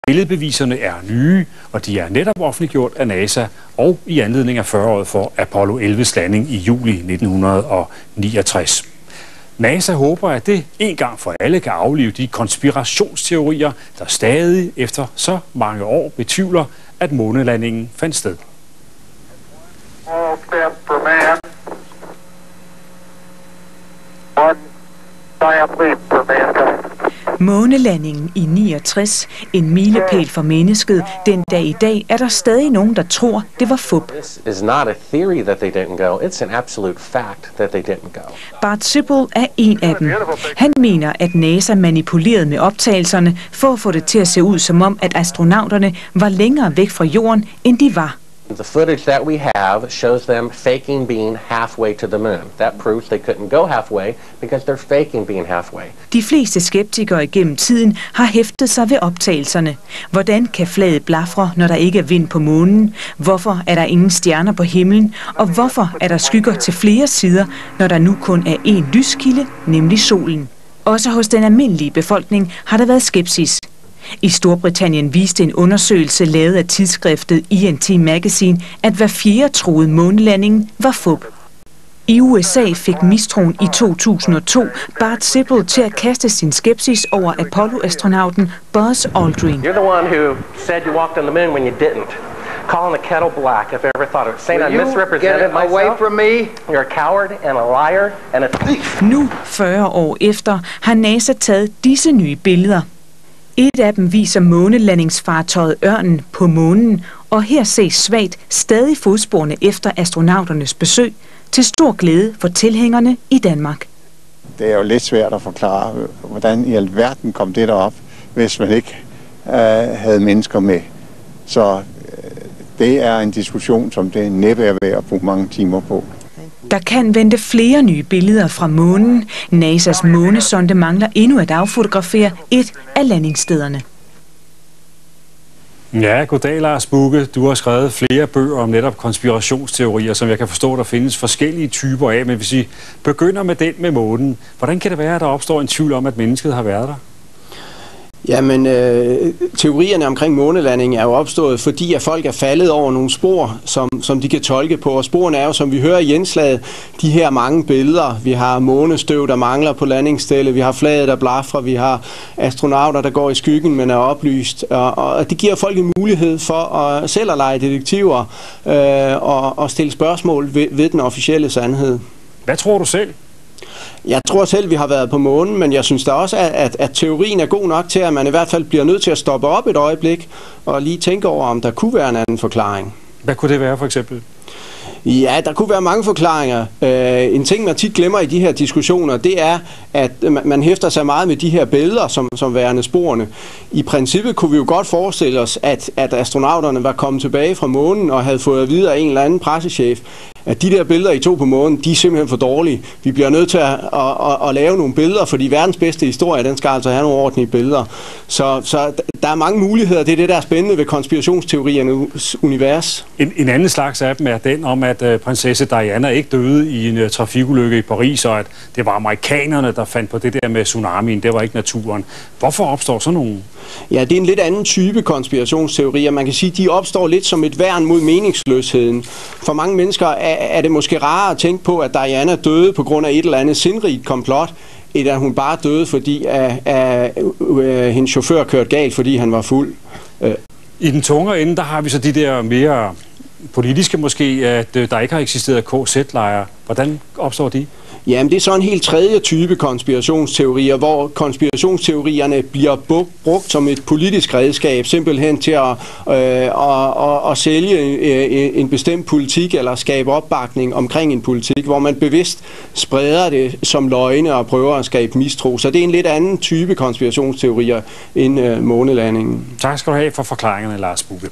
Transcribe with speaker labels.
Speaker 1: Billedbeviserne er nye, og de er netop offentliggjort af NASA og i anledning af 40-året for Apollo 11's landing i juli 1969. NASA håber, at det en gang for alle kan aflive de konspirationsteorier, der stadig efter så mange år betvivler, at månelandingen fandt sted.
Speaker 2: All step for man. One giant leap for mankind.
Speaker 3: Månelandingen i 69, en milepæl for mennesket. Den dag i dag er der stadig nogen, der tror, det var fup.
Speaker 4: This is not a theory that they didn't go. It's an absolute fact that they didn't go.
Speaker 3: Bart Sibbel er en af dem. Han mener, at NASA manipulerede med optagelserne for at få det til at se ud som om, at astronauterne var længere væk fra jorden, end de var.
Speaker 4: The footage that we have shows them faking being halfway to the moon. That proves they couldn't go halfway because they're faking being halfway.
Speaker 3: De fleste skeptikere igennem tiden har hæftet sig ved optagelserne. Hvordan kan flaget blafre, når der ikke er vind på månen? Hvorfor er der ingen stjerner på himlen? Og hvorfor er der skygger til flere sider, når der nu kun er én lyskilde, nemlig solen? Også hos den almindelige befolkning har der været skepsis. I Storbritannien viste en undersøgelse lavet af tidsskriftet ENT Magazine, at hver fjerde troede månelandingen var fup. I USA fik mistroen i 2002 Bart Sibbel til at kaste sin skepsis over Apollo-astronauten Buzz Aldrin.
Speaker 4: You're the one who said you walked on the moon when you didn't. Calling the kettle black if I ever thought of it. Saying I misrepresented myself.
Speaker 2: Away from me.
Speaker 4: You're a coward and a liar and a thief.
Speaker 3: Nu, 40 år efter, har NASA taget disse nye billeder. Et af dem viser månelandingsfartøjet Ørnen på månen, og her ses svagt stadig fodsporene efter astronauternes besøg, til stor glæde for tilhængerne i Danmark.
Speaker 5: Det er jo lidt svært at forklare, hvordan i alverden kom det derop, hvis man ikke havde mennesker med. Så det er en diskussion, som det næppe er værd at bruge mange timer på.
Speaker 3: Der kan vente flere nye billeder fra månen. NASAs månesonde mangler endnu at affotografere et af landingsstederne.
Speaker 1: Ja, goddag Lars Bugge. Du har skrevet flere bøger om netop konspirationsteorier, som jeg kan forstå, der findes forskellige typer af. Men hvis vi begynder med den med månen, hvordan kan det være, at der opstår en tvivl om, at mennesket har været der?
Speaker 6: Jamen, teorierne omkring månelanding er jo opstået, fordi at folk er faldet over nogle spor, som de kan tolke på. Og sporene er jo, som vi hører i indslaget, de her mange billeder. Vi har månestøv, der mangler på landingsstedet. Vi har flaget, der blafrer. Vi har astronauter, der går i skyggen, men er oplyst. Og det giver folk en mulighed for at selv at lege detektiver og stille spørgsmål ved den officielle sandhed.
Speaker 1: Hvad tror du selv?
Speaker 6: Jeg tror selv, vi har været på månen, men jeg synes da også, at teorien er god nok til, at man i hvert fald bliver nødt til at stoppe op et øjeblik og lige tænke over, om der kunne være en anden forklaring.
Speaker 1: Hvad kunne det være for eksempel?
Speaker 6: Ja, der kunne være mange forklaringer. En ting, man tit glemmer i de her diskussioner, det er, at man hæfter sig meget med de her billeder som værende sporene. I princippet kunne vi jo godt forestille os, at astronauterne var kommet tilbage fra månen og havde fået at vide af en eller anden pressechef, at de der billeder, I tog på månen, de er simpelthen for dårlige. Vi bliver nødt til at lave nogle billeder, fordi verdens bedste historie, den skal altså have nogle ordentlige billeder. Så der er mange muligheder. Det er det, der er spændende ved konspirationsteoriernes univers.
Speaker 1: En anden slags af dem er den om, at prinsesse Diana ikke døde i en trafikulykke i Paris, og at det var amerikanerne, der fandt på det der med tsunamien. Det var ikke naturen. Hvorfor opstår sådan nogle?
Speaker 6: Ja, det er en lidt anden type konspirationsteorier. Man kan sige, at de opstår lidt som et værn mod meningsløsheden. For mange mennesker er det måske rarere at tænke på, at Diana døde på grund af et eller andet sindrigt komplot, end at hun bare døde, fordi hendes chauffør kørte galt, fordi han var fuld.
Speaker 1: I den tungere ende, der har vi så de der mere politiske måske, at der ikke har eksisteret KZ-lejre. Hvordan opstår de?
Speaker 6: Jamen, det er så en helt tredje type konspirationsteorier, hvor konspirationsteorierne bliver brugt som et politisk redskab, simpelthen til at sælge en bestemt politik eller skabe opbakning omkring en politik, hvor man bevidst spreder det som løgne og prøver at skabe mistro. Så det er en lidt anden type konspirationsteorier end månelandingen.
Speaker 1: Tak skal du have for forklaringerne, Lars Bugge.